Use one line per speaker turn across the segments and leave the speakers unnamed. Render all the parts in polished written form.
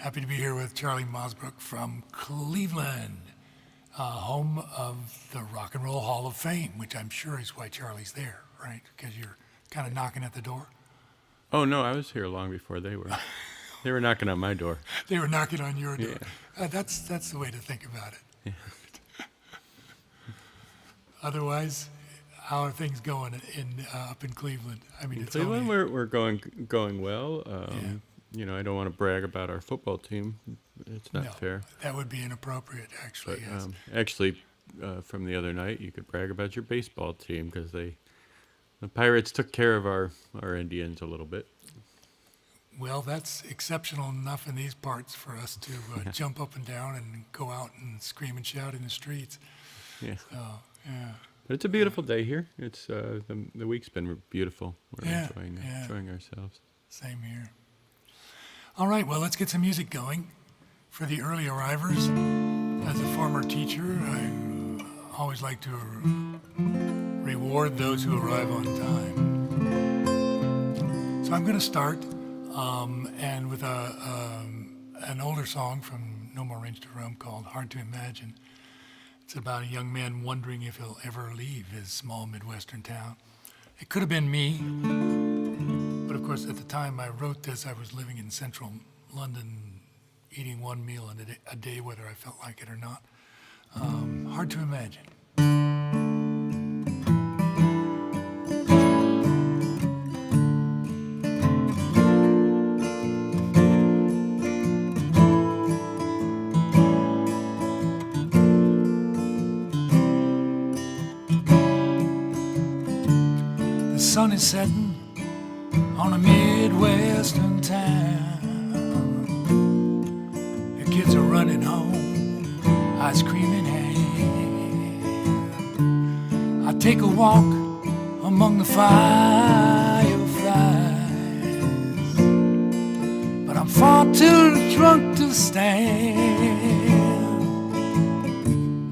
Happy to be here with Charlie Mosbrook from Cleveland, home of the Rock and Roll Hall of Fame, which I'm sure is why Charlie's there, right? Because you're kind of knocking at the door.
Oh no, I was here long before they were. They were knocking on my door.
They were knocking on your door.
Yeah.
That's the way to think about it.
Yeah.
Otherwise, how are things going up in Cleveland? I mean,
In
it's
Cleveland,
only,
we're going well.
Yeah.
You know, I don't want to brag about our football team. It's not
no,
fair.
that would be inappropriate, actually.
But
Yes.
actually, from the other night, you could brag about your baseball team because the Pirates took care of our Indians a little bit.
Well, that's exceptional enough in these parts for us to jump up and down and go out and scream and shout in the streets.
Yeah.
So, yeah.
But it's a beautiful day here. It's the week's been beautiful. We're
Yeah,
enjoying ourselves.
Same here. All right, well, let's get some music going for the early arrivers. As a former teacher, I always like to reward those who arrive on time. So I'm going to start and with an older song from No More Range to Roam called Hard to Imagine. It's about a young man wondering if he'll ever leave his small Midwestern town. It could have been me, but of course at the time I wrote this, I was living in central London, eating one meal a day, whether I felt like it or not. Hard to imagine. The sun is setting on a Midwestern town. The kids are running home, ice cream in hand. I take a walk among the fireflies, but I'm far too drunk to stand.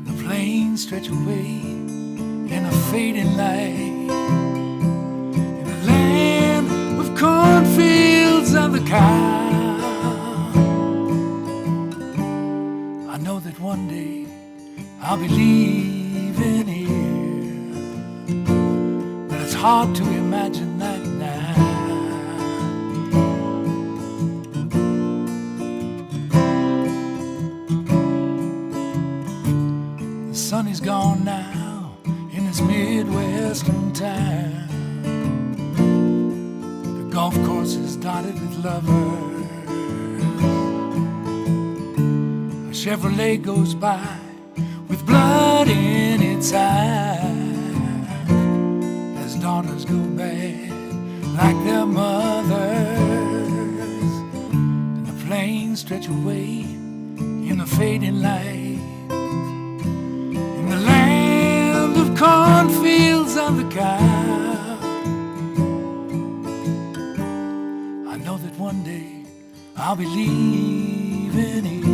The planes stretch away in a fading light. Cornfields of the cow. I know that one day I'll be leaving here, but it's hard to imagine that now. The sun is gone now in this Midwestern town. Golf courses dotted with lovers. A Chevrolet goes by with blood in its eyes as daughters go bad like their mothers. And the planes stretch away in the fading light. In the land of cornfields and the cow. One day I'll be leaving here.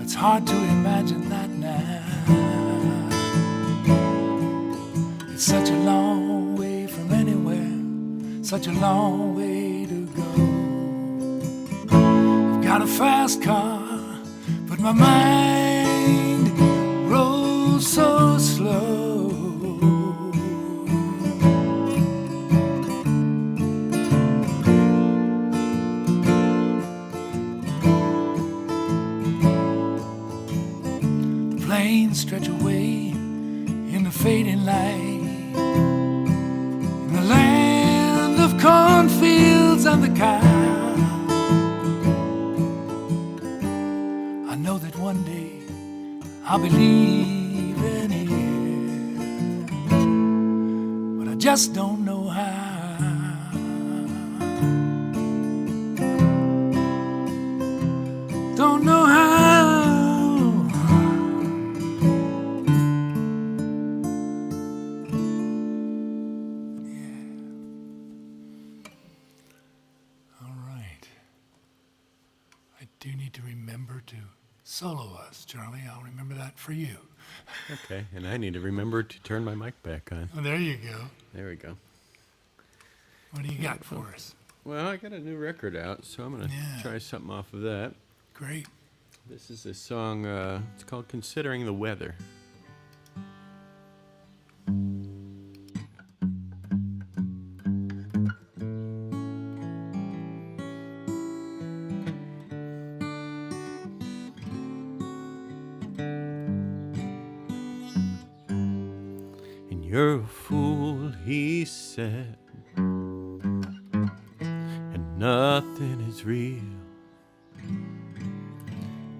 It's hard to imagine that now. It's such a long way from anywhere, such a long way to go. I've got a fast car, but my mind rolls so slow. Planes stretch away in the fading light. In the land of cornfields and the cow. I know that one day I'll be leaving here, but I just don't know how. Don't know how. Do need to remember to solo us, Charlie. I'll remember that for you.
Okay, and I need to remember to turn my mic back on.
Well, there you go.
There we go.
What do you got for us?
Well, I got a new record out, so I'm going to
Yeah.
try something off of that.
Great.
This is a song, it's called Considering the Weather. And you're a fool, he said, and nothing is real.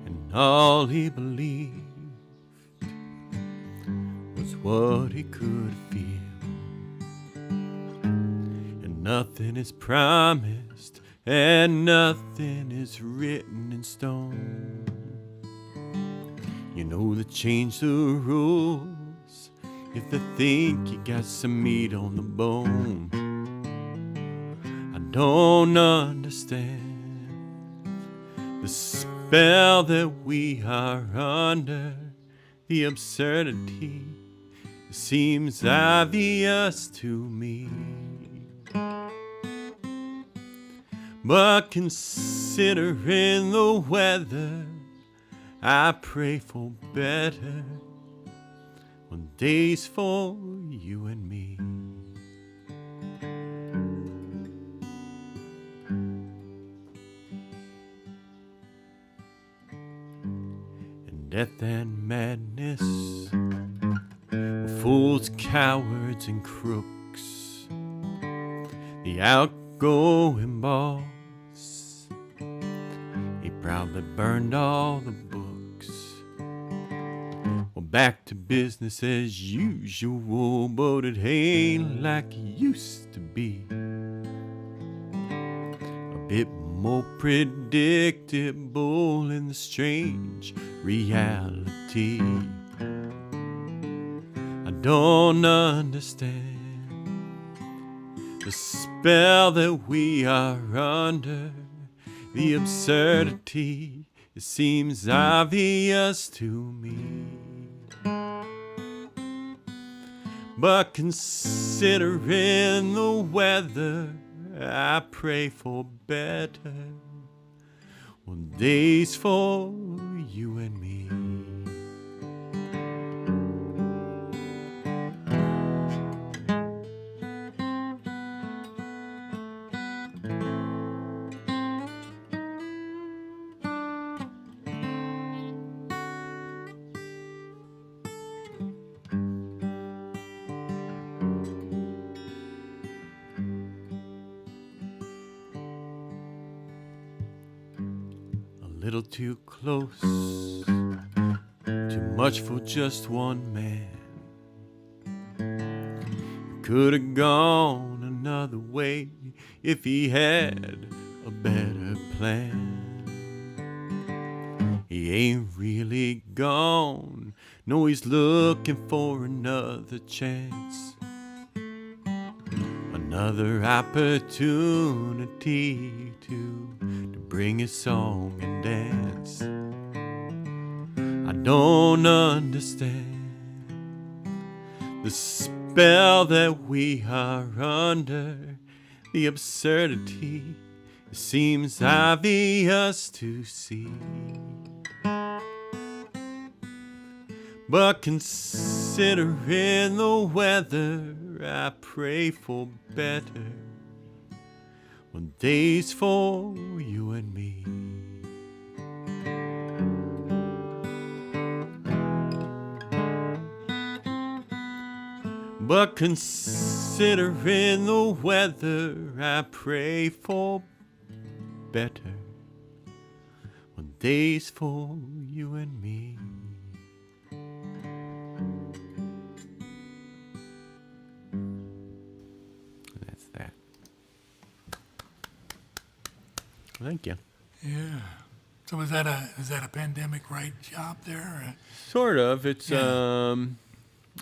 And all he believed was what he could feel. And nothing is promised, and nothing is written in stone. You know they change the rules if they think you got some meat on the bone. I don't understand the spell that we are under. The absurdity seems obvious to me. But considering the weather, I pray for better on days for you and me. And death and madness, fools, cowards, and crooks, the outgoing boss, he proudly burned all the books. Well, back to business as usual, but it ain't like it used to be. A bit more predictable in the strange reality. I don't understand the spell that we are under. The absurdity, it seems obvious to me. But considering the weather, I pray for better on days for you and me. A little too close, too much for just one man. Could have gone another way if he had a better plan. He ain't really gone, no, he's looking for another chance, another opportunity to bring his song and dance. I don't understand the spell that we are under. The absurdity seems obvious to see. But considering the weather, I pray for better on days for you and me. But considering the weather, I pray for better on days for you and me. That's that. Thank you.
Yeah. So is that a pandemic right job there? Or?
Sort of. It's
Yeah.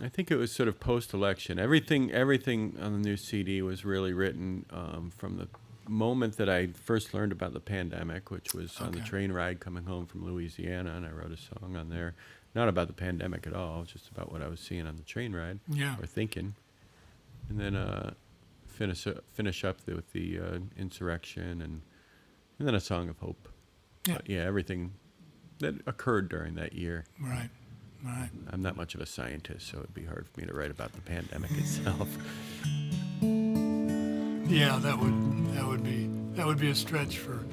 I think it was sort of post-election. Everything on the new CD was really written from the moment that I first learned about the pandemic, which was on the
Okay.
train ride coming home from Louisiana, and I wrote a song on there. Not about the pandemic at all, just about what I was seeing on the train ride
Yeah.
or thinking. And then finish up with the insurrection, and then a song of hope.
Yeah.
Yeah, everything that occurred during that year.
Right. Right.
I'm not much of a scientist, so it'd be hard for me to write about the pandemic itself.
Yeah, that would be a stretch for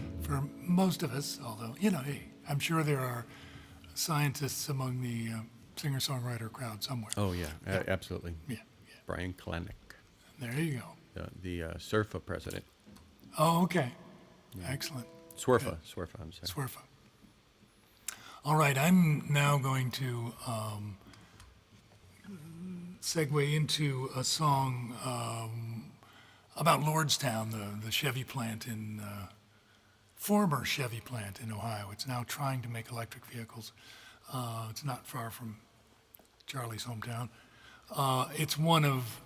most of us. Although hey, I'm sure there are scientists among the singer-songwriter crowd somewhere.
Oh yeah, absolutely.
Yeah.
Brian Kalanick,
There you go.
the SURFA president.
Oh, okay. Excellent.
SWRFA, I'm sorry.
SWRFA. All right, I'm now going to segue into a song about Lordstown, the Chevy plant former Chevy plant in Ohio. It's now trying to make electric vehicles. It's not far from Charlie's hometown. It's one of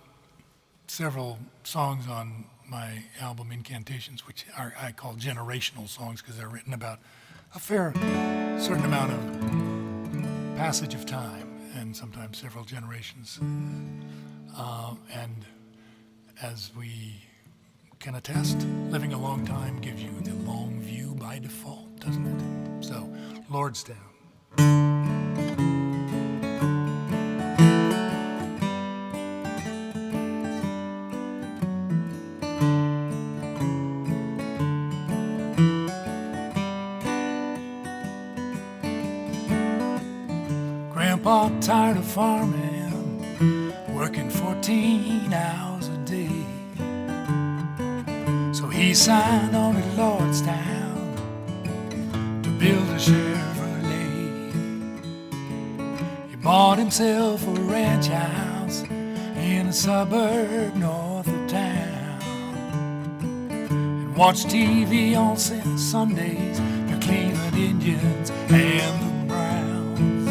several songs on my album Incantations, which I call generational songs because they're written about a certain amount of passage of time and sometimes several generations. And as we can attest, living a long time gives you the long view by default, doesn't it? So, Lordstown. Grandpa tired of farming, working 14 hours a day. So he signed on to Lordstown to build a Chevrolet. He bought himself a ranch house in a suburb north of town and watched TV on Sundays, the Cleveland Indians and the Browns.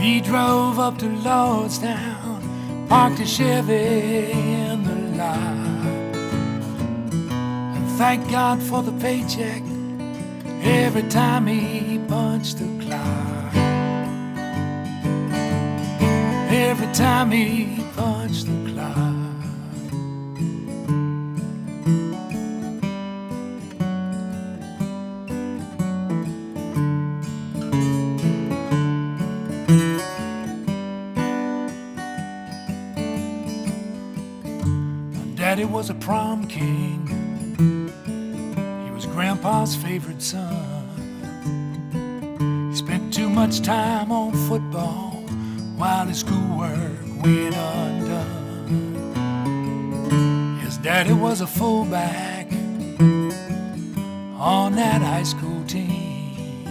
He drove up to Lordstown, parked a Chevy in the lot. Thank God for the paycheck every time he punched the clock. Every time he punched the clock. My daddy was a prom king, Grandpa's favorite son. He spent too much time on football while his schoolwork went undone. His daddy was a fullback on that high school team,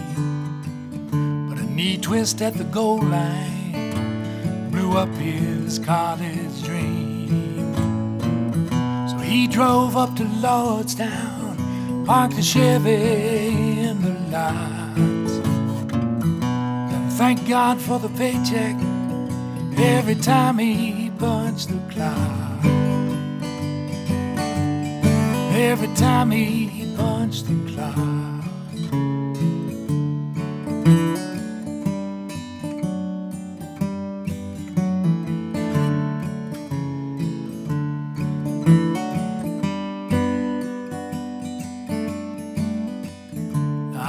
but a knee twist at the goal line blew up his college dream. So he drove up to Lordstown, parked the Chevy in the lot, and thank God for the paycheck every time he punched the clock. Every time he punched the clock.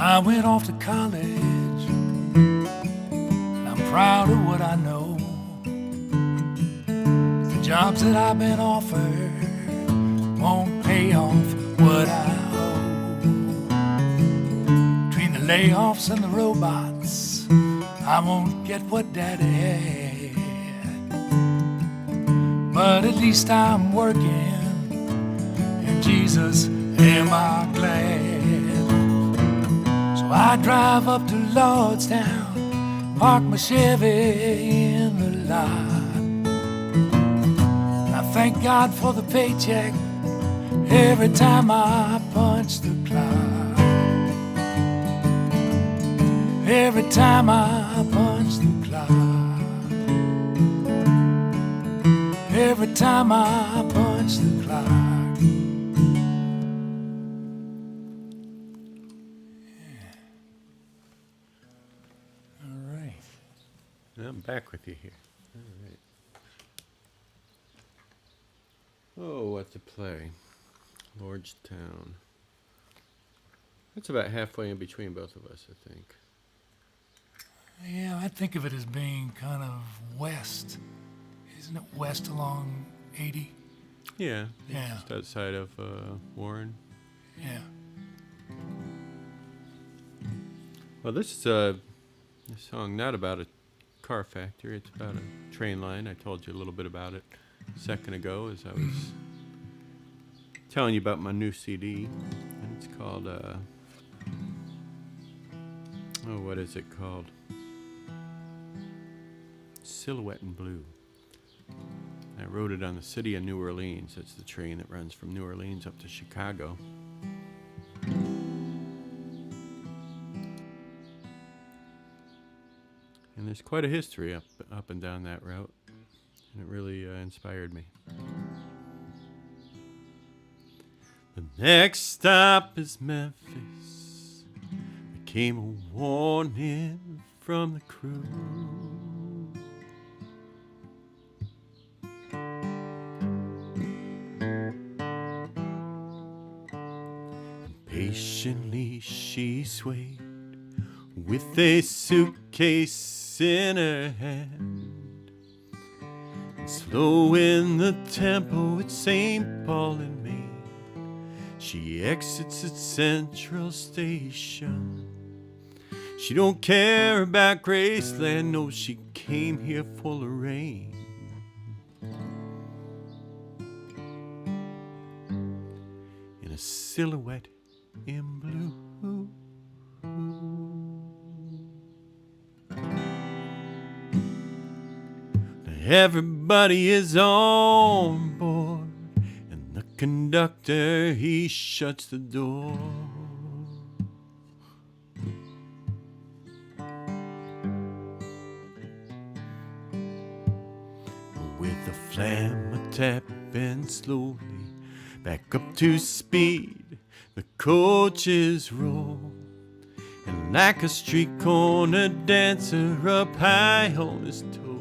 I went off to college, and I'm proud of what I know. The jobs that I've been offered won't pay off what I owe. Between the layoffs and the robots, I won't get what Daddy had. But at least I'm working, and Jesus, am I glad. I drive up to Lordstown, park my Chevy in the lot. I thank God for the paycheck every time I punch the clock. Every time I punch the clock. Every time I punch the clock.
I'm back with you here. All right. Oh, what to play? Lordstown. That's about halfway in between both of us, I think.
Yeah, I think of it as being kind of west. Isn't it west along 80?
Yeah,
Yeah,
just outside of Warren.
yeah.
Well, this is a song not about a car factory. It's about a train line. I told you a little bit about it a second ago as I was telling you about my new CD. And it's called, what is it called? Silhouette in Blue. I wrote it on the city of New Orleans. It's the train that runs from New Orleans up to Chicago. And there's quite a history up and down that route. And it really inspired me. The next stop is Memphis. There came a warning from the crew. Patiently she swayed with a suitcase in her hand, and slow in the tempo at St. Paul and Main, she exits at Central Station. She don't care about Graceland, no, she came here full of rain. In a silhouette in blue. Everybody is on board, and the conductor, he shuts the door. With a flam a tapping slowly back up to speed, the coaches roll, and like a street corner dancer up high on his toes,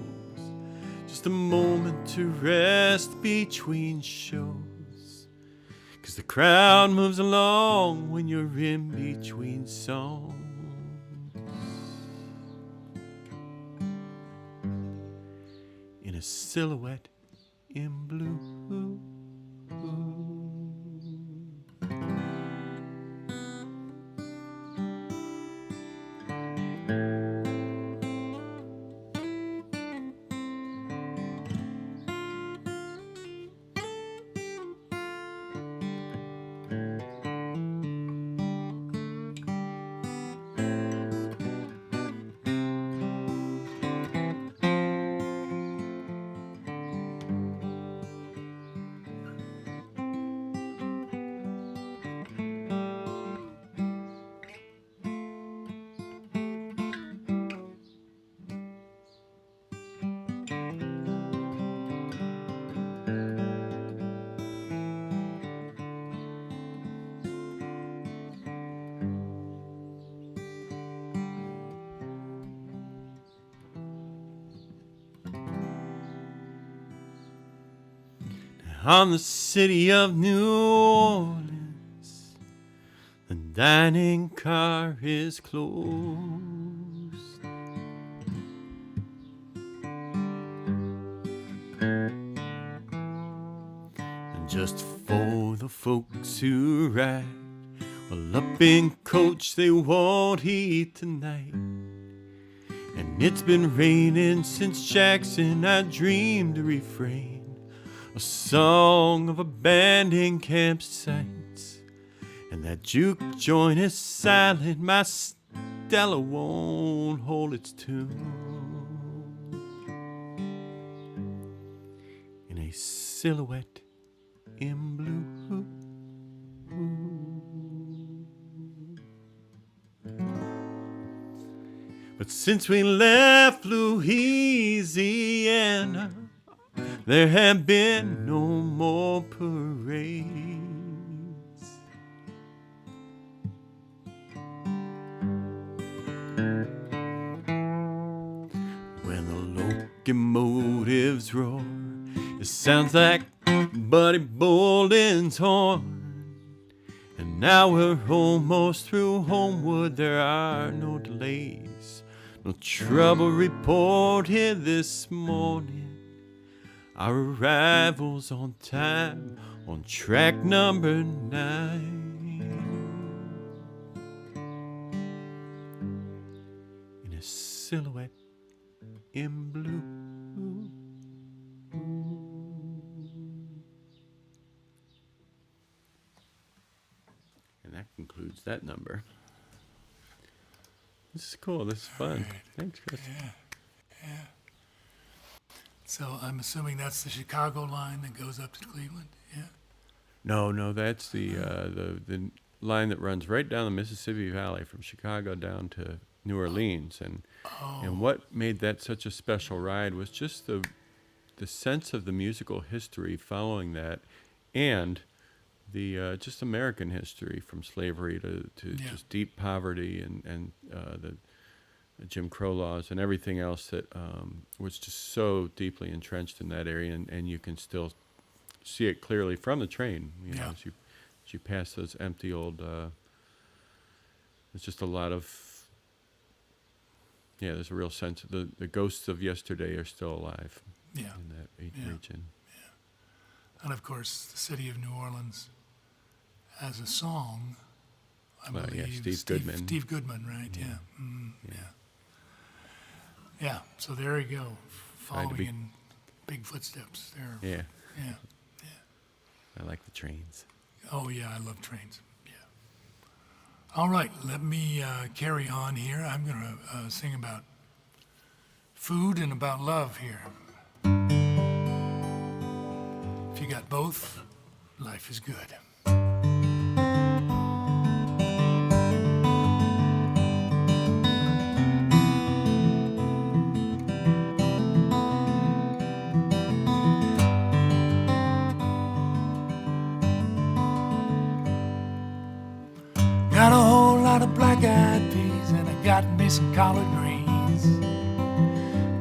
just a moment to rest between shows, 'cause the crowd moves along when you're in between songs. In a silhouette in blue. On the city of New Orleans, the dining car is closed. And just for the folks who ride, well, up in coach they won't eat tonight. And it's been raining since Jackson. I dreamed a refrain, a song of abandoned campsites, and that juke joint is silent. My Stella won't hold its tune. In a silhouette in blue. But since we left Louisiana, there have been no more parades. When the locomotives roar, it sounds like Buddy Bolden's horn. And now we're almost through Homewood. There are no delays, no trouble reported this morning. Our arrival's on time on track number 9. In a silhouette in blue. And that concludes that number. This is cool. This is fun.
Right.
Thanks, Chris.
Yeah. So I'm assuming that's the Chicago line that goes up to Cleveland. Yeah.
No, that's the line that runs right down the Mississippi Valley from Chicago down to New Orleans. And what made that such a special ride was just the sense of the musical history following that, and the just American history from slavery to just deep poverty and the Jim Crow laws and everything else that was just so deeply entrenched in that area, and you can still see it clearly from the train. You know, as you pass those empty old. It's just a lot of. Yeah, there's a real sense of the ghosts of yesterday are still alive.
Yeah.
In that region.
Yeah. And of course, the city of New Orleans has a song. I believe
Steve Goodman.
Steve Goodman, right? Yeah. Yeah. So there you go, following in big footsteps there.
Yeah.
Yeah.
I like the trains.
Oh yeah, I love trains. Yeah. All right, let me carry on here. I'm going to sing about food and about love here. If you got both, life is good. Got a whole lot of black-eyed peas, and I got me some collard greens.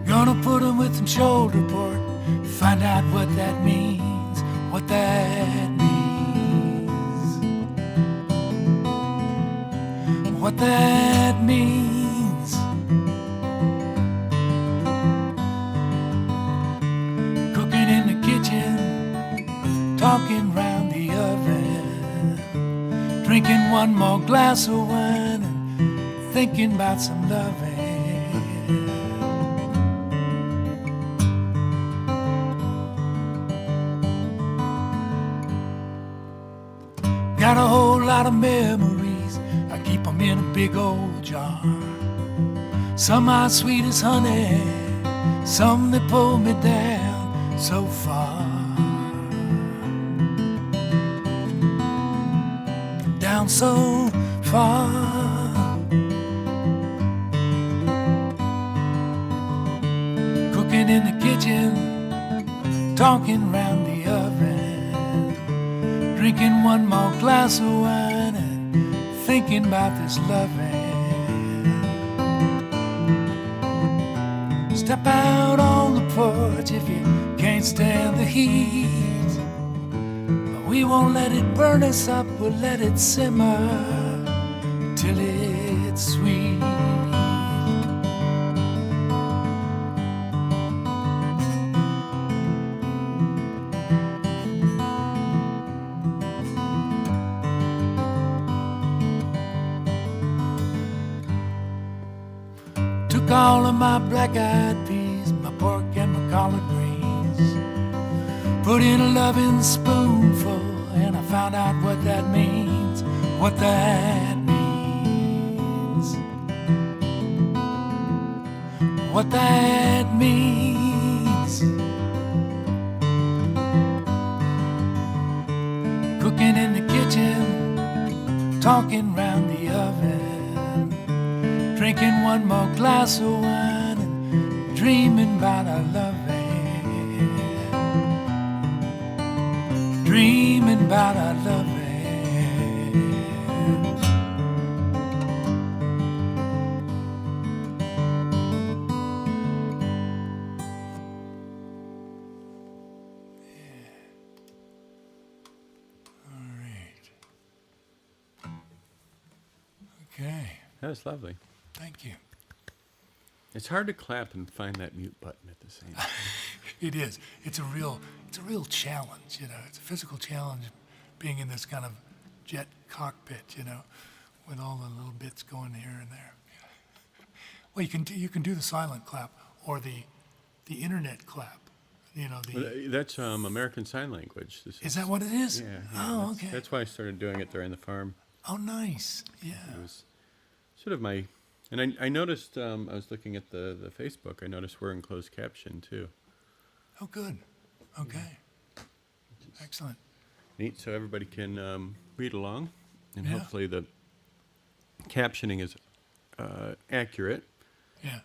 Gonna put 'em with some shoulder pork, find out what that means, what that means, what that means. Cooking in the kitchen, talking round the oven, drinking one more glass of wine and thinking about some loving. Got a whole lot of memories, I keep 'em in a big old jar. Some are sweet as honey, some that pull me down so far. Down so far. Cooking in the kitchen, talking round the oven, drinking one more glass of wine and thinking about this loving. Step out on the porch if you can't stand the heat. We won't let it burn us up, we'll let it simmer till it's sweet. Took all of my black-eyed peas, my pork and my collard greens, put in a loving spoonful, and I found out what that means, what that means, what that means. Cooking in the kitchen, talking round the oven, drinking one more glass of wine and dreaming about our loving, dreaming about our loving. Okay.
That was lovely.
Thank you.
It's hard to clap and find that mute button at the same time.
It is. It's a real challenge, you know. It's a physical challenge being in this kind of jet cockpit, you know, with all the little bits going here and there. Well, you can do the silent clap or the internet clap. You know,
Well, that's American Sign Language.
Is that what it is?
Yeah.
Oh, okay.
That's why I started doing it during the farm.
Oh, nice. Yeah.
It was sort of my, and I noticed, I was looking at the Facebook, I noticed we're in closed caption too.
Oh, good. Okay. Excellent.
Neat, so everybody can read along, and
Yeah.
hopefully the captioning is accurate.
Yeah.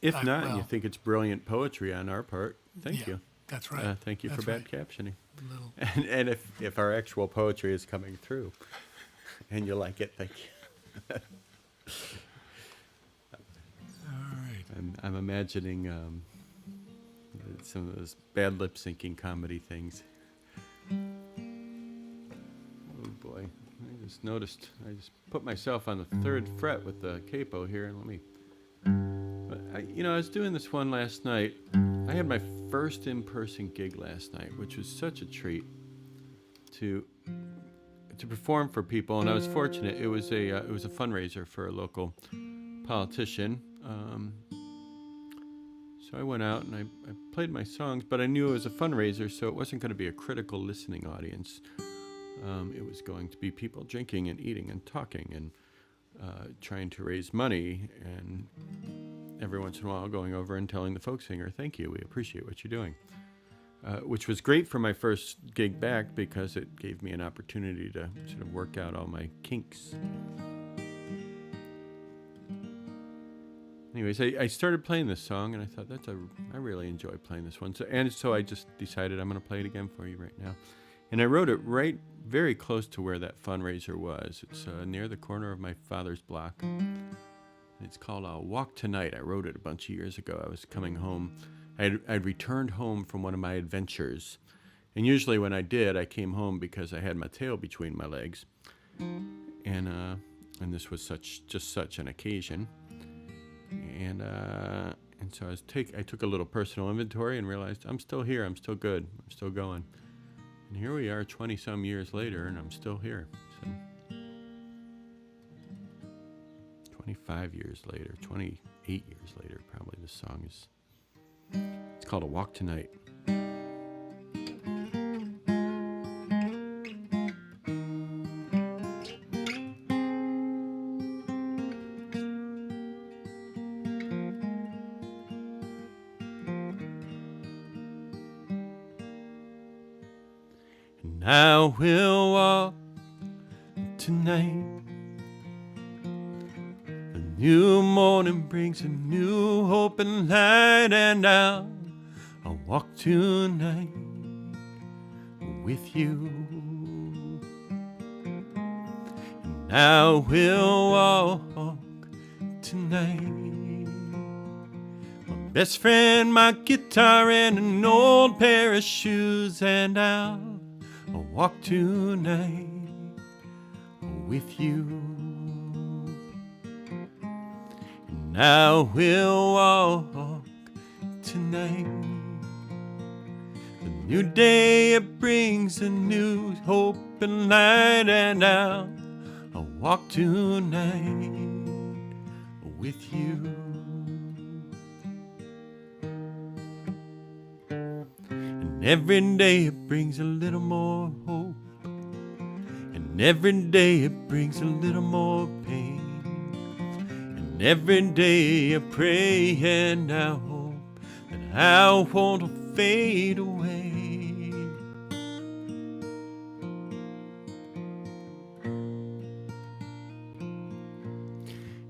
If not, and you
well-
think it's brilliant poetry on our part, thank
Yeah,
you.
That's right.
Thank you
That's
for bad
right.
captioning.
A little.
And if our actual poetry is coming through, and you like it, thank you.
All right.
I'm imagining some of those bad lip syncing comedy things. Oh boy, I just noticed. I just put myself on the 3rd fret with the capo here, and let me. But I was doing this one last night. I had my first in-person gig last night, which was such a treat to perform for people, and I was fortunate. It was a fundraiser for a local politician. So I went out and I played my songs, but I knew it was a fundraiser, so it wasn't going to be a critical listening audience. It was going to be people drinking and eating and talking and trying to raise money, and every once in a while going over and telling the folk singer, "Thank you, we appreciate what you're doing." Which was great for my first gig back because it gave me an opportunity to sort of work out all my kinks. Anyways, I started playing this song, and I thought I really enjoy playing this one. So I just decided I'm going to play it again for you right now. And I wrote it right very close to where that fundraiser was. It's near the corner of my father's block. It's called Walk Tonight. I wrote it a bunch of years ago. I was coming home. I'd returned home from one of my adventures. And usually when I did, I came home because I had my tail between my legs. And this was just such an occasion. And so I took a little personal inventory and realized I'm still here. I'm still good. I'm still going. And here we are 20-some years later, and I'm still here. So 25 years later, 28 years later, probably this song is. It's called A Walk Tonight. And I will walk tonight. A new morning brings a new hope and light, and I'll walk tonight with you. And I will walk tonight. My best friend, my guitar, and an old pair of shoes, and I'll walk tonight with you. And I will walk tonight. The new day, it brings a new hope and light, and I'll walk tonight with you. And every day it brings a little more hope, and every day it brings a little more pain. And every day I pray and I hope that I won't fade away.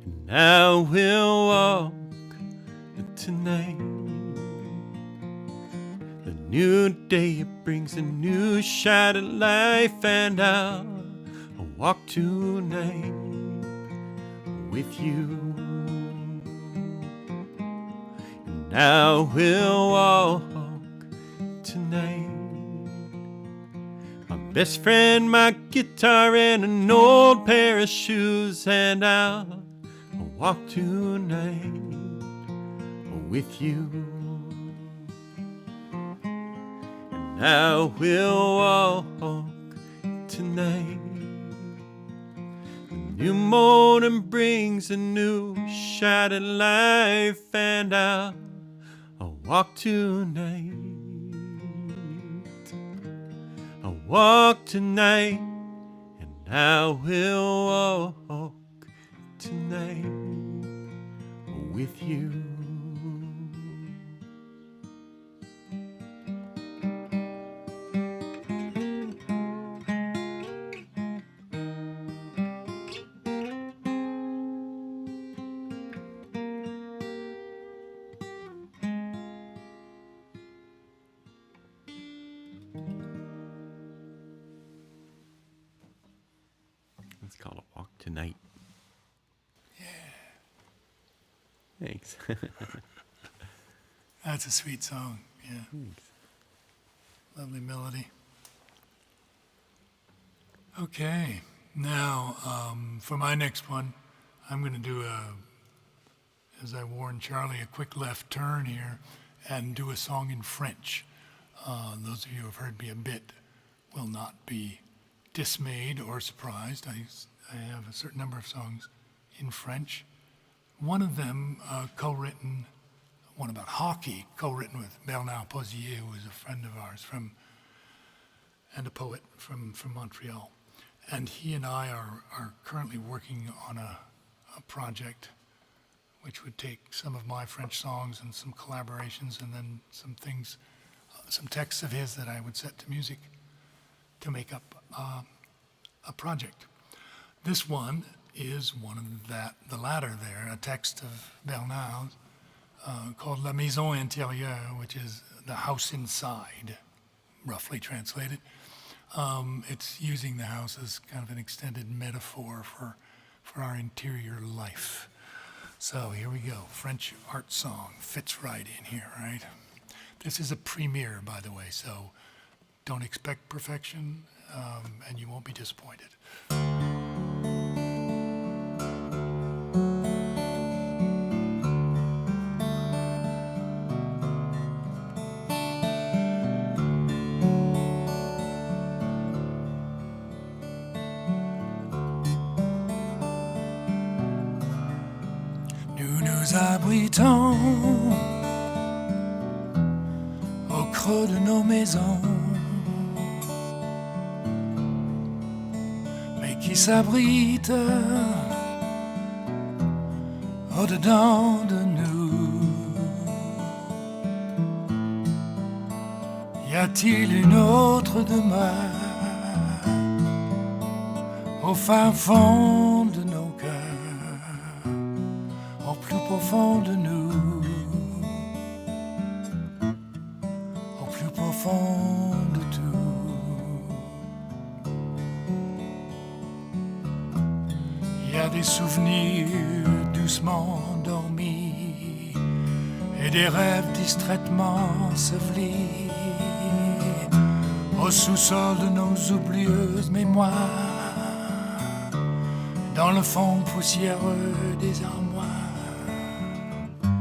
And I will walk tonight. The new day, it brings a new shot of life, and I'll walk tonight with you. And I will walk tonight. My best friend, my guitar, and an old pair of shoes, and I'll walk tonight with you. And I will walk tonight. The new morning brings a new shot at life, and I'll walk tonight. I'll walk tonight, and I will walk tonight with you. It's called A Walk Tonight. Yeah. Thanks.
That's a sweet song. Yeah.
Thanks.
Lovely melody. Okay. Now, for my next one, I'm going to do as I warned Charlie, a quick left turn here and do a song in French. Those of you who have heard me a bit will not be dismayed or surprised. I have a certain number of songs in French. One of them co-written, one about hockey, co-written with Bernard Posier, who is a friend of ours and a poet from Montreal. And he and I are currently working on a project which would take some of my French songs and some collaborations and then some things, some texts of his that I would set to music to make up a project. This one is one of the latter there, a text of Bernard's called La Maison Intérieure, which is the house inside, roughly translated. It's using the house as kind of an extended metaphor for our interior life. So here we go. French art song fits right in here, right? This is a premiere, by the way, so don't expect perfection, and you won't be disappointed. Nous nous abritons au creux de nos maisons, mais qui s'abrite au-dedans de nous. Y a-t-il une autre demain au fin fond de nos cœurs, au plus profond de nous, au plus profond de tout? Il y a des souvenirs doucement endormis et des rêves distraitement ensevelis au sous-sol de nos oublieuses mémoires, dans le fond poussiéreux des armoires.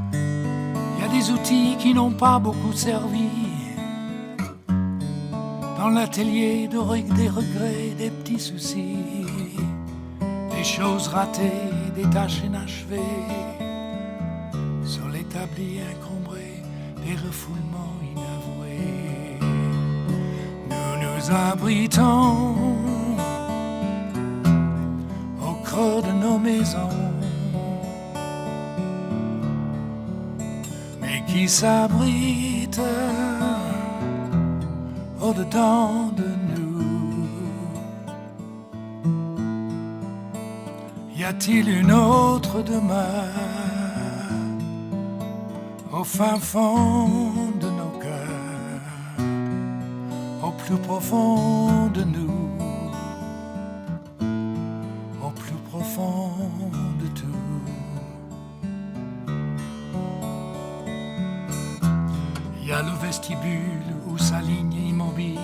Il y a des outils qui n'ont pas beaucoup servi dans l'atelier des regrets, des petits soucis, des choses ratées, des tâches inachevées, sur l'établi encombré, des refoulements inavoués. Nous nous abritons au creux de nos maisons, mais qui s'abritent au-dedans de nous. Y a-t-il une autre demain au fin fond de nos cœurs, au plus profond de nous, au plus profond de tout? Il y a le vestibule où s'aligne immobile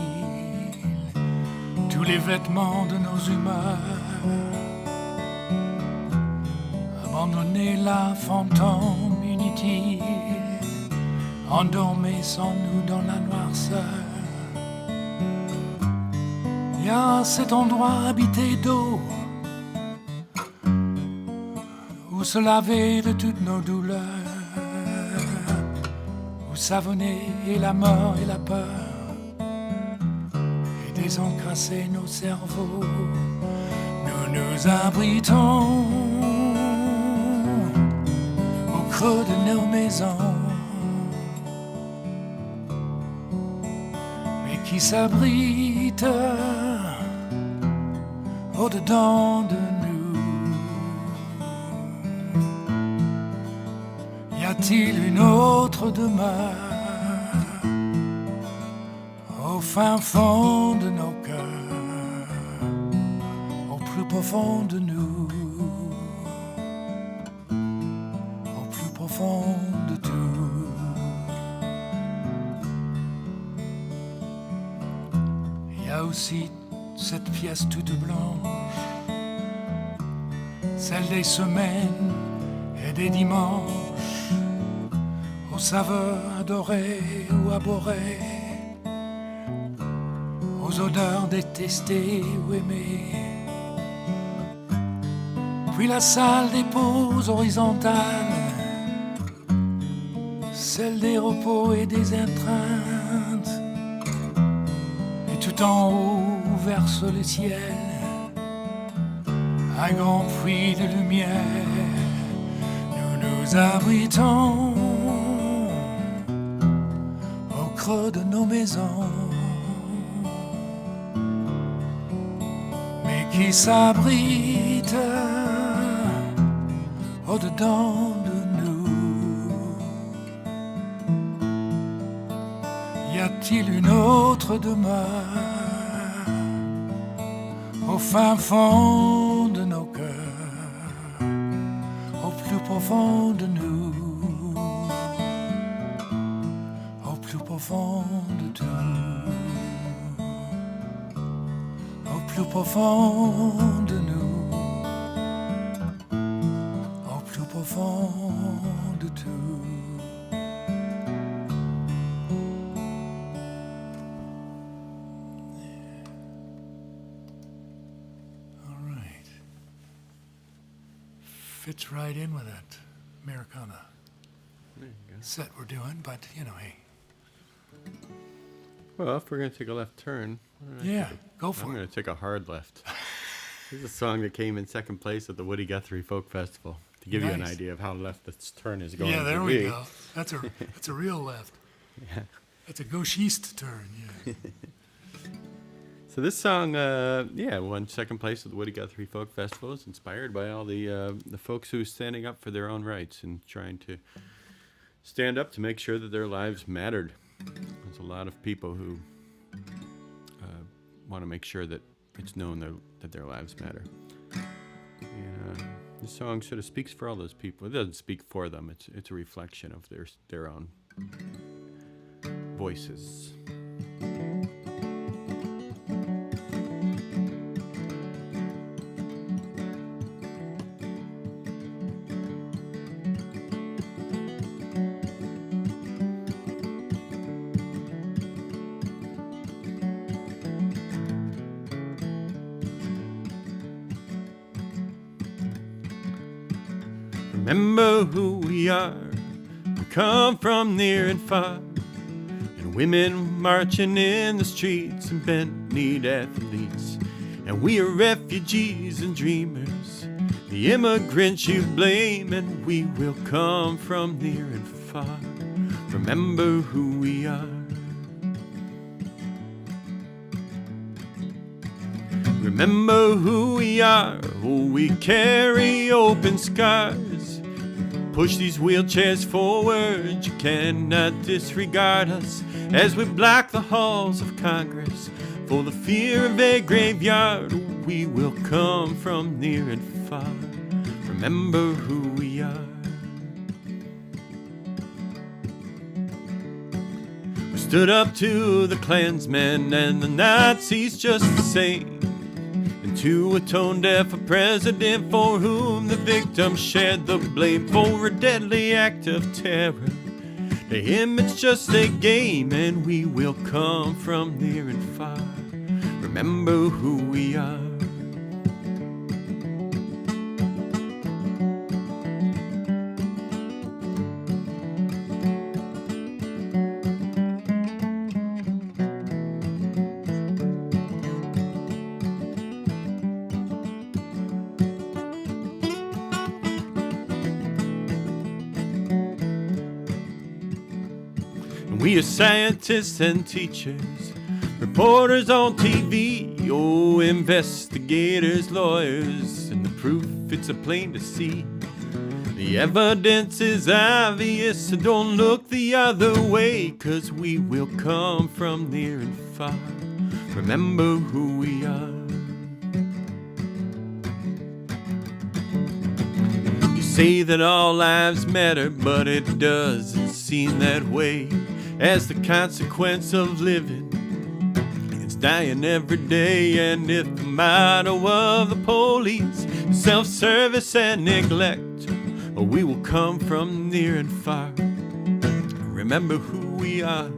tous les vêtements de nos humeurs, abandonner la fantôme inutile, endormissons-nous dans la noirceur. Il y a cet endroit habité d'eau où se laver de toutes nos douleurs, où savonner la mort et la peur, et désencrasser nos cerveaux. Nous nous abritons au creux de nos maisons, mais qui s'abrite au-dedans de nous. Y a-t-il une autre demeure au fin fond de nos cœurs, au plus profond de nous, au plus profond de tout? Il y a aussi cette pièce toute blanche, celle des semaines et des dimanches, aux saveurs adorées ou abhorrées, aux odeurs détestées ou aimées. Puis la salle des pauses horizontales, celle des repos et des étreintes, et tout en haut verse le ciel un grand puits de lumière. Nous nous abritons au creux de nos maisons, mais qui s'abrite au-dedans de nous. Y a-t-il une autre demeure au fin fond de nos cœurs, au plus profond de nous, au plus profond de tout, au plus profond de nous, au plus profond de tout. Fits right in with that Americana set we're doing, but you know, hey.
Well, if we're going to take a left turn,
Yeah, go
I'm
for
going
it.
to take a hard left. This is a song that came in second place at the Woody Guthrie Folk Festival, to give you an
Nice.
idea of how left this turn is going.
Yeah, there
to
we
be.
go. That's a real left.
Yeah.
That's a gauchiste turn. Yeah.
So this song, won second place at the Woody Guthrie Folk Festival. It's inspired by all the folks who are standing up for their own rights and trying to stand up to make sure that their lives mattered. There's a lot of people who want to make sure that it's known that their lives matter. And this song sort of speaks for all those people. It doesn't speak for them. It's a reflection of their own voices. Remember who we are. We come from near and far. And women marching in the streets and bent-kneed athletes. And we are refugees and dreamers, the immigrants you blame. And we will come from near and far. Remember who we are. Remember who we are. Oh, we carry open scars. Push these wheelchairs forward. You cannot disregard us as we block the halls of Congress for the fear of a graveyard. We will come from near and far. Remember who we are. We're stood up to the Klansmen and the Nazis just the same, and to a tone-deaf president for whom the victims shared the blame for a deadly act of terror. To him it's just a game, and we will come from near and far. Remember who we are. We are scientists and teachers, reporters on TV, oh, investigators, lawyers, and the proof it's a plain to see. The evidence is obvious, so don't look the other way, 'cause we will come from near and far. Remember who we are. You say that all lives matter, but it doesn't seem that way. As the consequence of living, it's dying every day. And if the motto of the police is self-service and neglect, we will come from near and far. Remember who we are.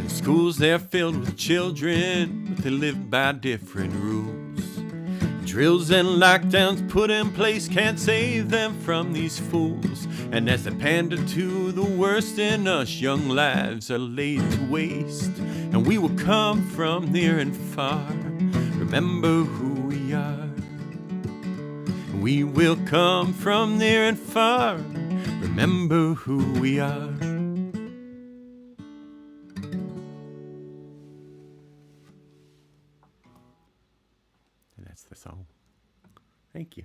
Schools, they're filled with children, but they live by different rules. Drills and lockdowns put in place can't save them from these fools. And as they pander to the worst in us, young lives are laid to waste. And we will come from near and far. Remember who we are. We will come from near and far. Remember who we are. That's the song. Thank you.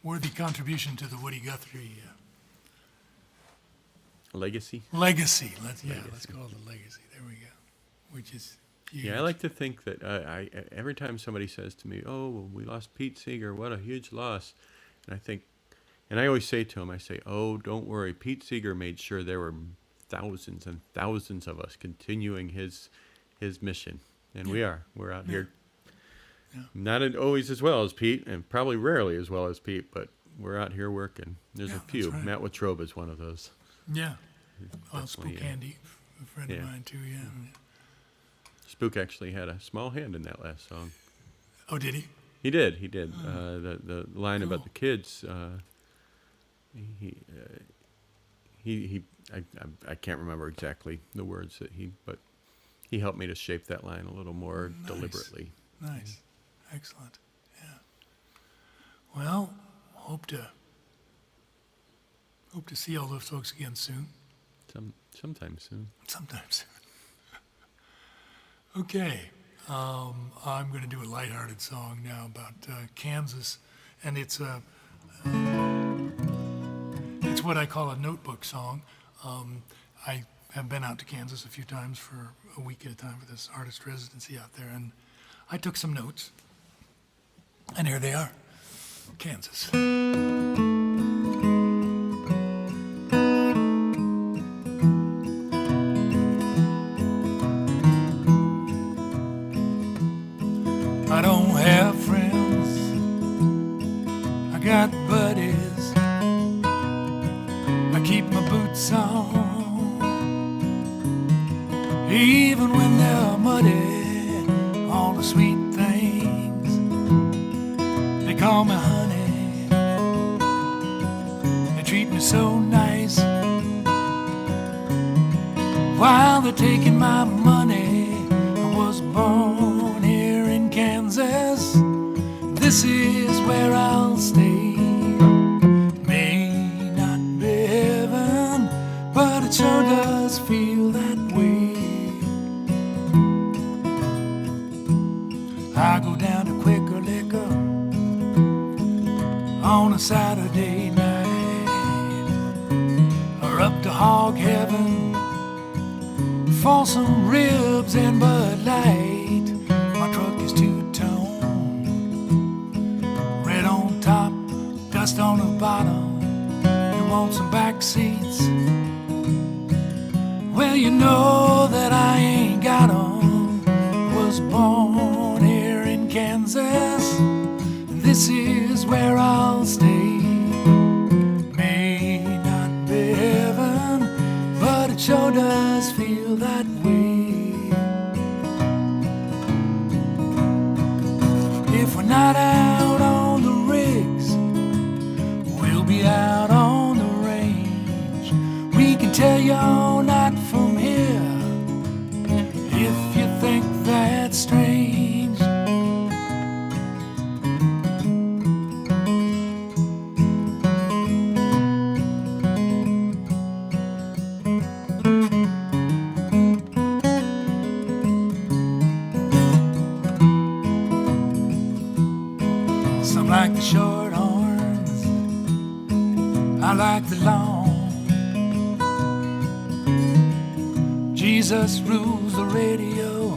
Worthy contribution to the Woody Guthrie
Legacy?
legacy. Let's call it a legacy. There we go. Which is huge.
Yeah, I like to think that I every time somebody says to me, "Oh, well, we lost Pete Seeger, what a huge loss," and I think, and I always say to him, I say, "Oh, don't worry. Pete Seeger made sure there were thousands and thousands of us continuing his mission, and we're out here, not always as well as Pete, and probably rarely as well as Pete, but we're out here working. There's a few. Right. Matt Watroba is one of those.
Yeah. Well, Spook Andy, a friend of mine too. Yeah.
Spook actually had a small hand in that last song.
Oh, did he?
He did. The line about the kids. I can't remember exactly the words that but he helped me to shape that line a little more deliberately.
Nice. Excellent. Yeah. Well, hope to see all those folks again soon.
Sometime soon.
Sometime soon. Okay. I'm going to do a lighthearted song now about Kansas, and it's what I call a notebook song. I have been out to Kansas a few times for a week at a time for this artist residency out there, and I took some notes, and here they are. Kansas. I don't have friends, I got buddies, I keep my boots on, even when they're muddy, all the sweet things, they call me honey, they treat me so nice, while they're taking my money. I was born here in Kansas, this is where I'll stay. May not be heaven, but it sure does feel that way. I go down to Quicker Liquor on a Saturday night, or up to hog heaven for some ribs and Bud Light. My truck is two-tone, red on top, dust on the bottom. You want some back seats? Well, you know that I ain't got 'em. Was born here in Kansas, and this is where I'll stay. May not be heaven, but it sure does feel that way. If we're not out on the rigs, we'll be out on the range. We can tell you're not from here if you think that's strange. Some like the short horns, I like the long. Jesus rules the radio,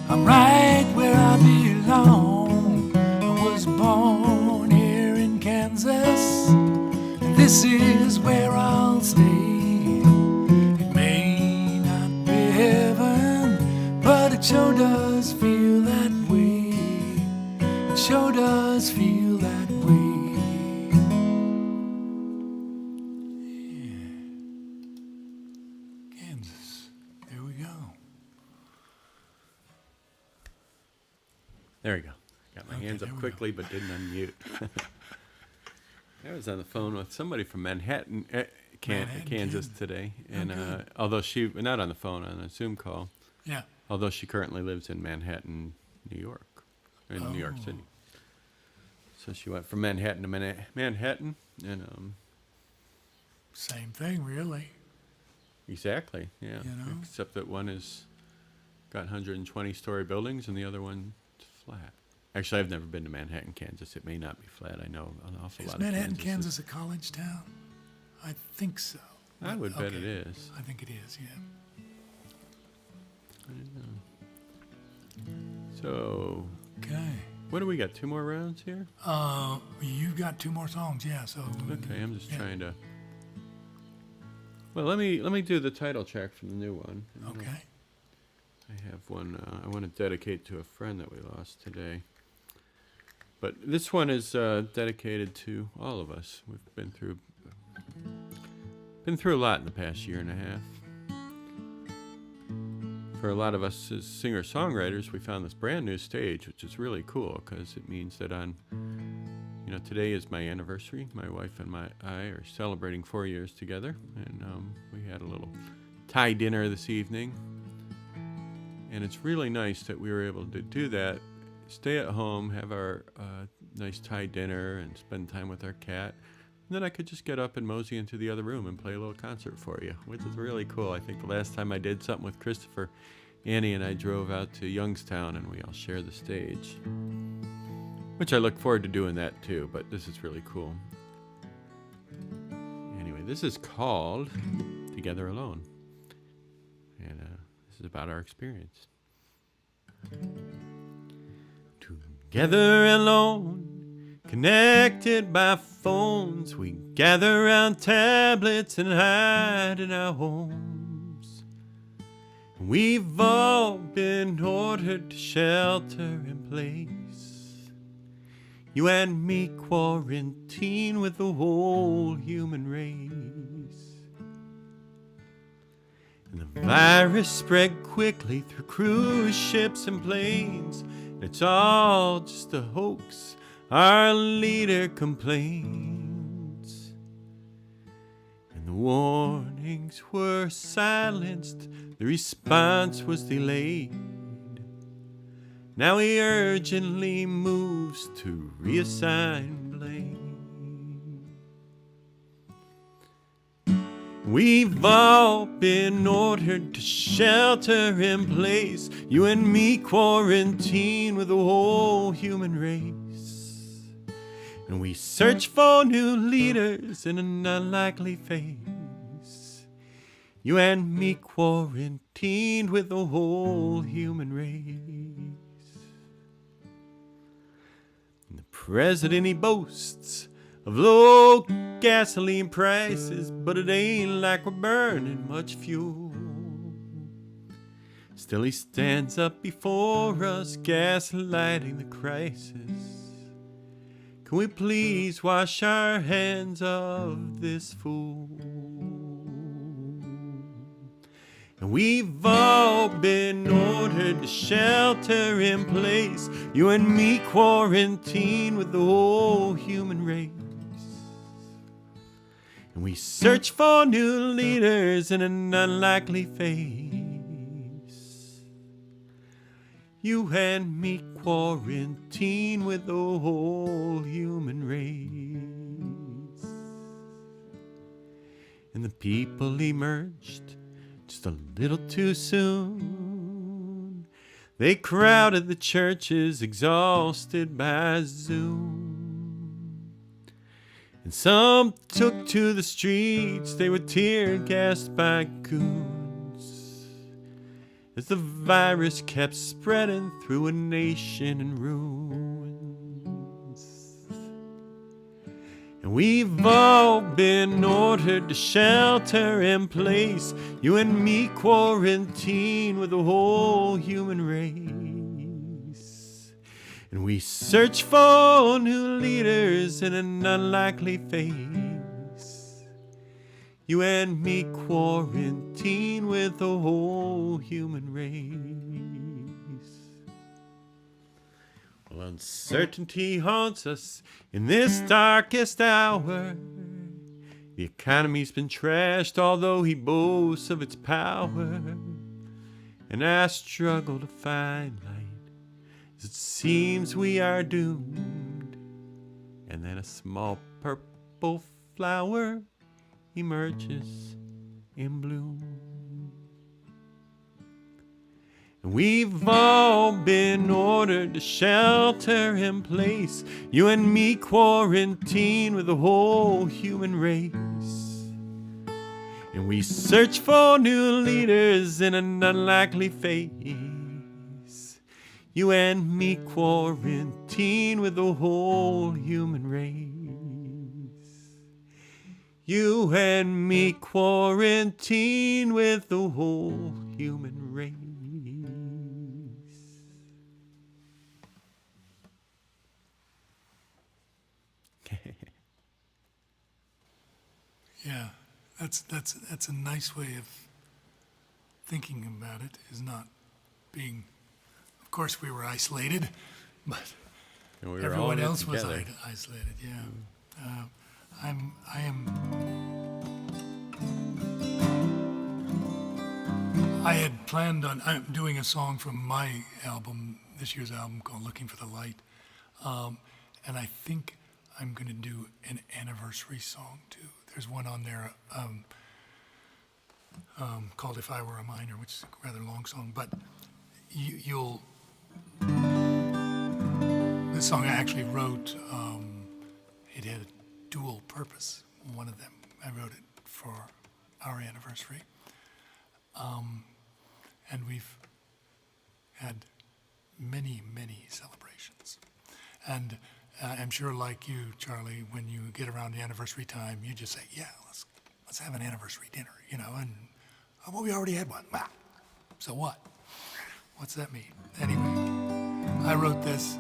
I'm right where I belong. I was born here in Kansas, and this is where I'll stay. It may not be heaven, but it sure does feel that way. It sure does feel that way. Yeah. Kansas. There we go.
There we go. Got my
Okay,
hands
there
up
we
quickly, but didn't unmute. I was on the phone with somebody from Manhattan,
Manhattan,
Kansas
Kansas.
today,
Oh,
and
good.
although she not on the phone, on a Zoom call,
Yeah.
although she currently lives in Manhattan, New York, or in New York
Oh.
City. So she went from Manhattan to Manhattan, and
Same thing, really.
exactly, yeah.
You know?
Except that one is got 120-story buildings, and the other one's flat. Actually, I've never been to Manhattan, Kansas. It may not be flat. I know an awful
Is
lot
Manhattan,
of Kansas.
Kansas a college town? I think so.
I would bet
Okay.
it is.
I think it is, yeah.
So,
Okay.
what do we got? 2 more rounds here?
You've got 2 more songs, yeah. So
Okay, I'm just
yeah.
trying to. Well, let me do the title track from the new one. And then
Okay.
I have one I want to dedicate to a friend that we lost today. But this one is dedicated to all of us. We've been through a lot in the past year and a half. For a lot of us as singer-songwriters, we found this brand new stage, which is really cool because it means that today is my anniversary. My wife and I are celebrating 4 years together, and we had a little Thai dinner this evening. And it's really nice that we were able to do that, stay at home, have our nice Thai dinner, and spend time with our cat. And then I could just get up and mosey into the other room and play a little concert for you, which is really cool. I think the last time I did something with Christopher, Annie and I drove out to Youngstown, and we all shared the stage, which I look forward to doing that too, but this is really cool. Anyway, this is called Together Alone, and this is about our experience. Together alone, connected by phones, we gather around tablets and hide in our homes. We've all been ordered to shelter in place. You and me quarantine with the whole human race. And the virus spread quickly through cruise ships and planes. It's all just a hoax, our leader complains. And the warnings were silenced, the response was delayed. Now he urgently moves to reassign blame. We've all been ordered to shelter in place. You and me quarantine with the whole human race. And we search for new leaders in an unlikely phase. You and me quarantined with the whole human race. And the president, he boasts of low gasoline prices, but it ain't like we're burning much fuel. Still he stands up before us, gaslighting the crisis. Can we please wash our hands of this fool? And we've all been ordered to shelter in place, you and me quarantined with the whole human race. And we search for new leaders in an unlikely face. You and me quarantined with the whole human race. And the people emerged just a little too soon. They crowded the churches, exhausted by Zoom. And some took to the streets, they were tear-gassed by goons, as the virus kept spreading through a nation in ruins. And we've all been ordered to shelter in place, you and me quarantined with the whole human race. And we search for new leaders in an unlikely face, you and me quarantined with the whole human race. Well, uncertainty haunts us in this darkest hour. The economy's been trashed, although he boasts of its power. And I struggle to find light, as it seems we are doomed. And then a small purple flower emerges in bloom. And we've all been ordered to shelter in place, you and me quarantined with the whole human race. And we search for new leaders in an unlikely face, you and me quarantined with the whole human race. You and me quarantined with the whole human race.
Yeah, that's a nice way of thinking about it, is not being, of course we were isolated, but
And we were all
everyone
in it
else was
together.
isolated, yeah. I had planned on, I'm doing a song from my album, this year's album, called Looking for the Light. And I think I'm going to do an anniversary song too. There's one on there called If I Were a Miner, which is a rather long song. But this song I actually wrote, it had a dual purpose. One of them, I wrote it for our anniversary. And we've had many, many celebrations. And I'm sure, like you, Charlie, when you get around the anniversary time, you just say, yeah, let's have an anniversary dinner, you know, and well, we already had one. Wow. So what? What's that mean? Anyway, I wrote this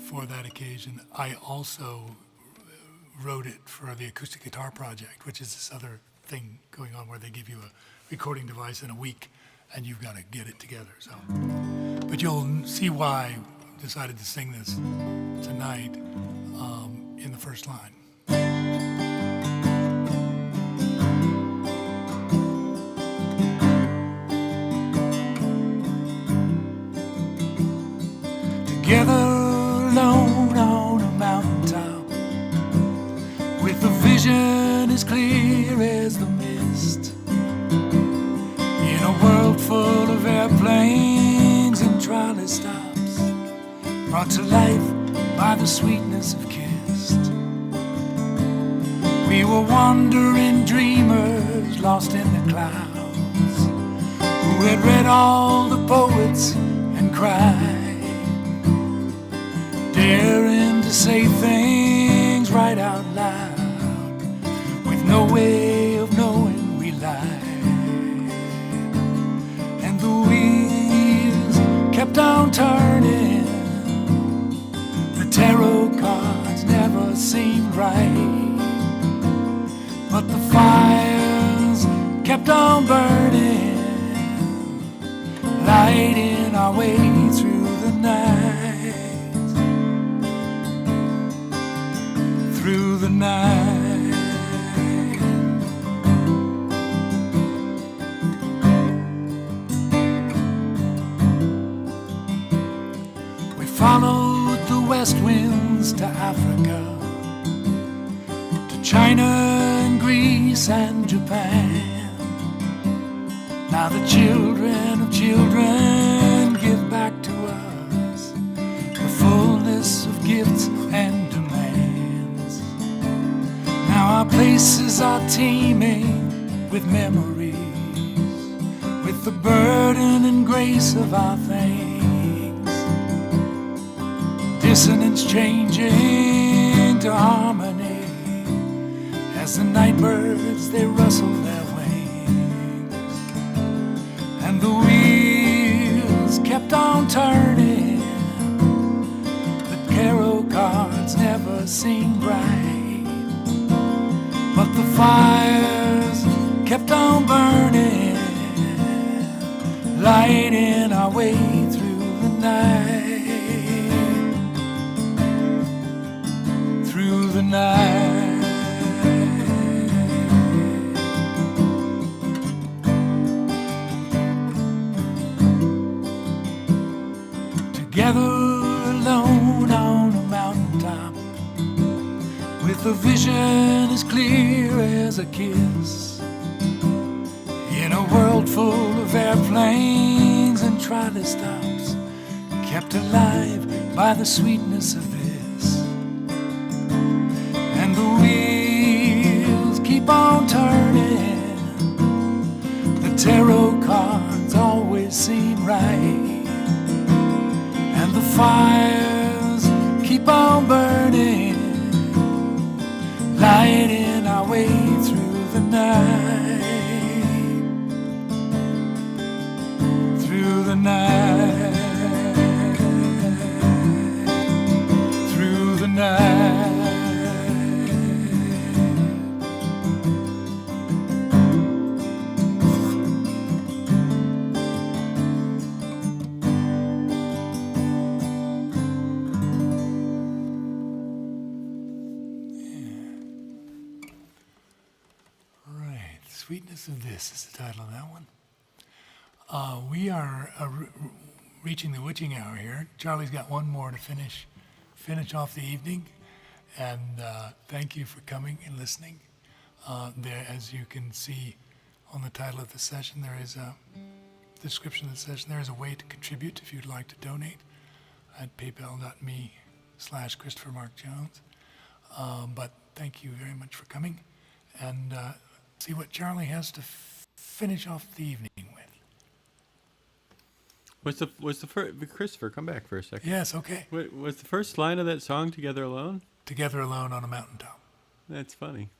for that occasion. I also wrote it for the Acoustic Guitar Project, which is this other thing going on where they give you a recording device in a week and you've got to get it together. So, but you'll see why I decided to sing this tonight in the first line. Together alone on a mountaintop, with a vision as clear as the mist, in a world full of airplanes and trolley stops, brought to life by the sweetness of kissed. We were wandering dreamers lost in the clouds, who had read all the poets and cried, daring to say things right out loud, with no way of knowing we lied. And the wheels kept on turning, the tarot cards never seemed right, but the fires kept on burning, lighting our way through the night, through the night. We followed the west winds to Africa, to China and Greece and Japan. Now the children of children give back to us the fullness of gifts and demands. Now our places are teeming with memories, with the burden and grace of our things. Dissonance changing to harmony as the night birds they rustle their wings. And the wheels kept on turning, the tarot cards never seemed right, but the fires kept on burning, lighting our way through the night, through the night. Together alone on a mountaintop, with a vision as clear as a kiss, in a world full of airplanes and trolley stops, kept alive by the sweetness of this. And the wheels keep on turning, the tarot cards always seem right, and the fires keep on burning, lighting our way through the night, through the night, through the night. Sweetness of This is the title of that one. We are reaching the witching hour here. Charlie's got one more to finish off the evening, and thank you for coming and listening. There, as you can see on the title of the session, there is a description of the session. There is a way to contribute if you'd like to donate at paypal.me/Christopher Mark Jones. But thank you very much for coming, and see what Charlie has to finish off the evening with.
Was the first, Christopher, come back for a second.
Yes, okay.
Was the first line of that song "Together Alone"?
Together alone on a mountaintop.
That's funny.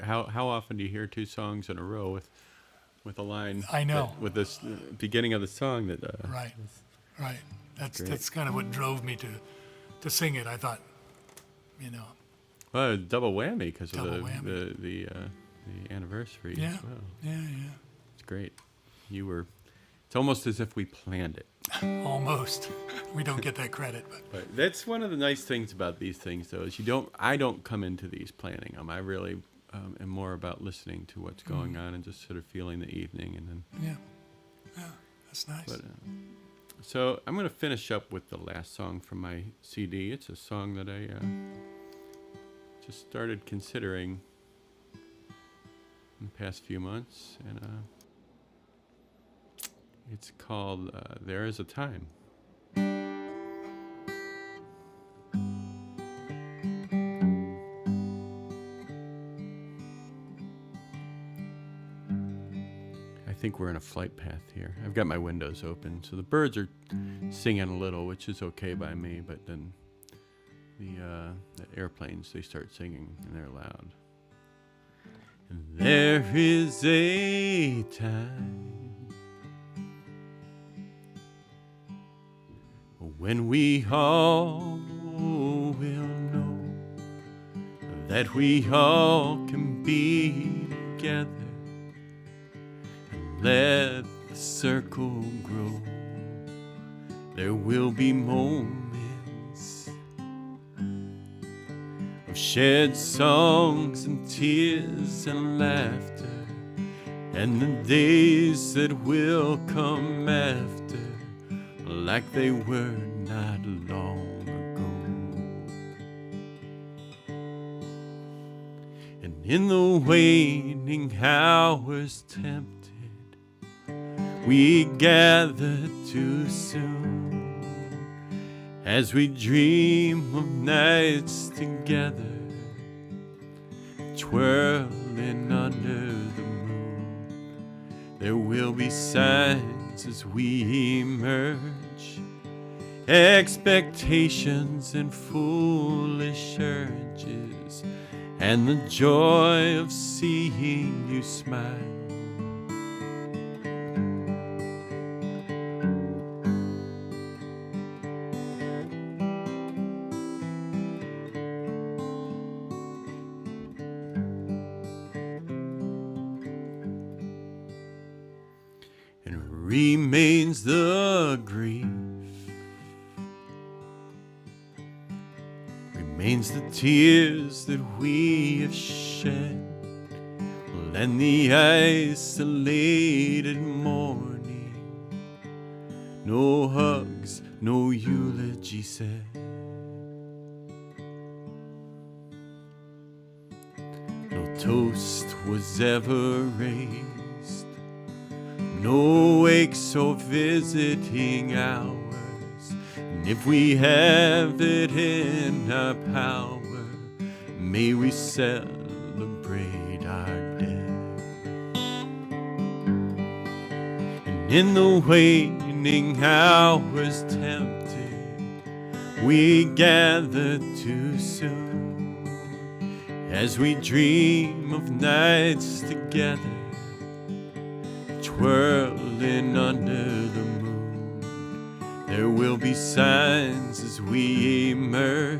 How often do you hear two songs in a row with a line?
I know.
With this beginning of the song that.
Right. That's kind of what drove me to sing it. I thought,
Well, double whammy because of the anniversary
yeah.
as well.
Yeah.
It's great. It's almost as if we planned it.
Almost. We don't get that credit,
but that's one of the nice things about these things, though, is I don't come into these planning them. I really am more about listening to what's going on and just sort of feeling the evening, and then.
Yeah, that's nice.
But, so I'm going to finish up with the last song from my CD. It's a song that I just started considering in the past few months, and it's called There Is a Time. think we're in a flight path here. I've got my windows open, so the birds are singing a little, which is okay by me, but then the airplanes, they start singing, and they're loud. And there is a time when we all will know that we all can be together and let the circle grow. There will be moments of shared songs and tears and laughter, and the days that will come after like they were not long ago. And in the waning hours tempted, we gather too soon as we dream of nights together, twirling under the moon. There will be signs as we emerge, expectations and foolish urges, and the joy of seeing you smile. And remains the grief, remains the tears that we have shed, and the isolated mourning. No hugs, no eulogy said. No toast was ever raised, no aches or visiting hours. And if we have it in our power, may we celebrate our dead. And in the waning hours tempted, we gather too soon as we dream of nights together, twirling under the moon. There will be signs as we emerge,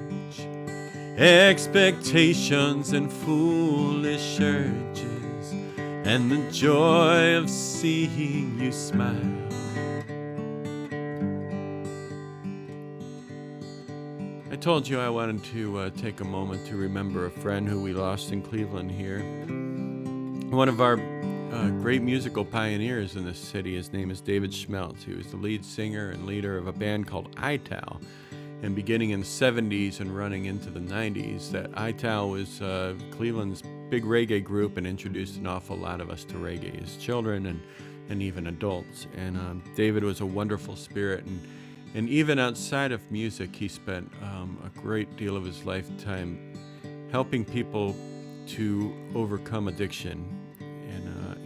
expectations and foolish urges, and the joy of seeing you smile. I told you I wanted to take a moment to remember a friend who we lost in Cleveland here. One of our great musical pioneers in this city. His name is David Schmeltz. He was the lead singer and leader of a band called ITAL. And beginning in the 70s and running into the 90s, that ITAL was Cleveland's big reggae group and introduced an awful lot of us to reggae as children and even adults. And David was a wonderful spirit. And even outside of music, he spent a great deal of his lifetime helping people to overcome addiction.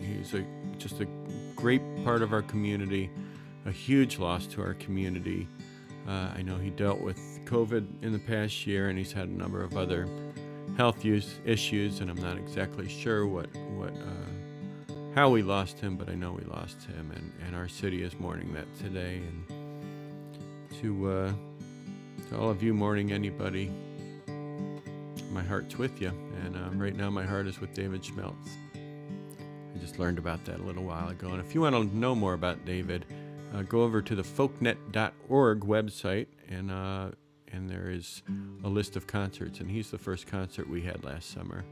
He's just a great part of our community, a huge loss to our community. I know he dealt with COVID in the past year, and he's had a number of other health issues, and I'm not exactly sure how we lost him, but I know we lost him, and our city is mourning that today. And to all of you mourning anybody, my heart's with you, and right now my heart is with David Schmeltz. I just learned about that a little while ago. And if you want to know more about David, go over to the folknet.org website, and there is a list of concerts. And he's the first concert we had last summer.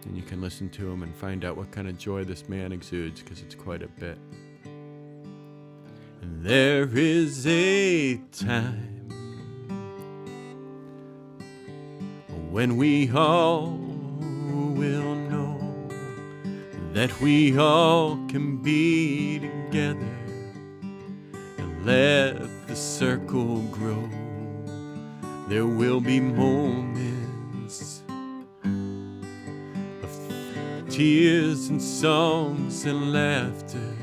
And you can listen to him and find out what kind of joy this man exudes, because it's quite a bit. And there is a time when we all will know that we all can be together and let the circle grow. There will be moments of tears and songs and laughter,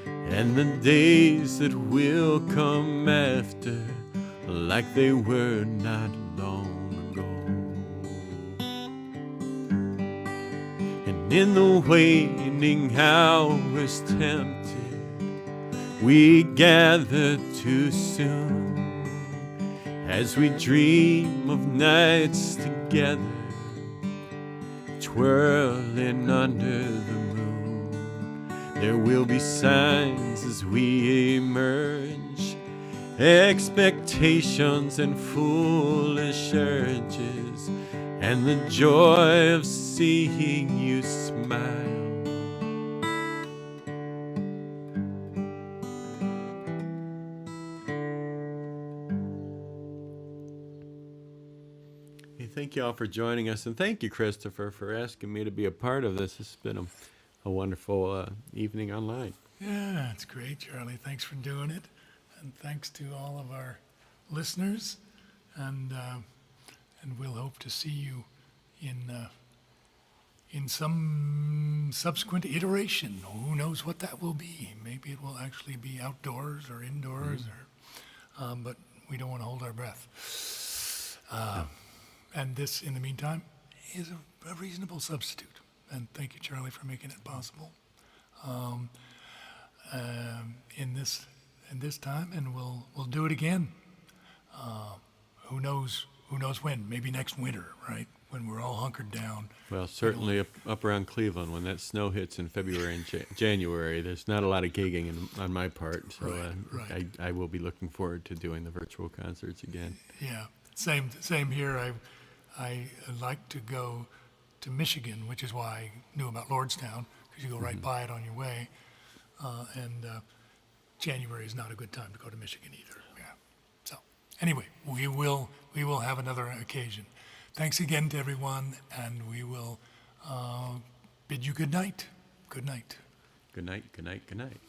and the days that will come after, like they were not long ago. And in the waning hours tempted, we gather too soon, as we dream of nights together, twirling under the moon. There will be signs as we emerge, expectations and foolish urges, and the joy of seeing you smile. Hey, thank you all for joining us, and thank you, Christopher, for asking me to be a part of this. It's been a wonderful evening online.
Yeah, it's great, Charlie. Thanks for doing it. And thanks to all of our listeners. And we'll hope to see you in some subsequent iteration. Who knows what that will be? Maybe it will actually be outdoors or indoors, but we don't want to hold our breath. And this, in the meantime, is a reasonable substitute. And thank you, Charlie, for making it possible in this time, and we'll do it again. Who knows when? Maybe next winter, right? When we're all hunkered down.
Well, certainly up around Cleveland, when that snow hits in February and January, there's not a lot of gigging on my part. So
Right.
I will be looking forward to doing the virtual concerts again.
Yeah, same here. I like to go to Michigan, which is why I knew about Lordstown, because you go right by it on your way. And January is not a good time to go to Michigan either. Yeah. So anyway, we will have another occasion. Thanks again to everyone, and we will bid you good night. Good night.
Good night, good night, good night.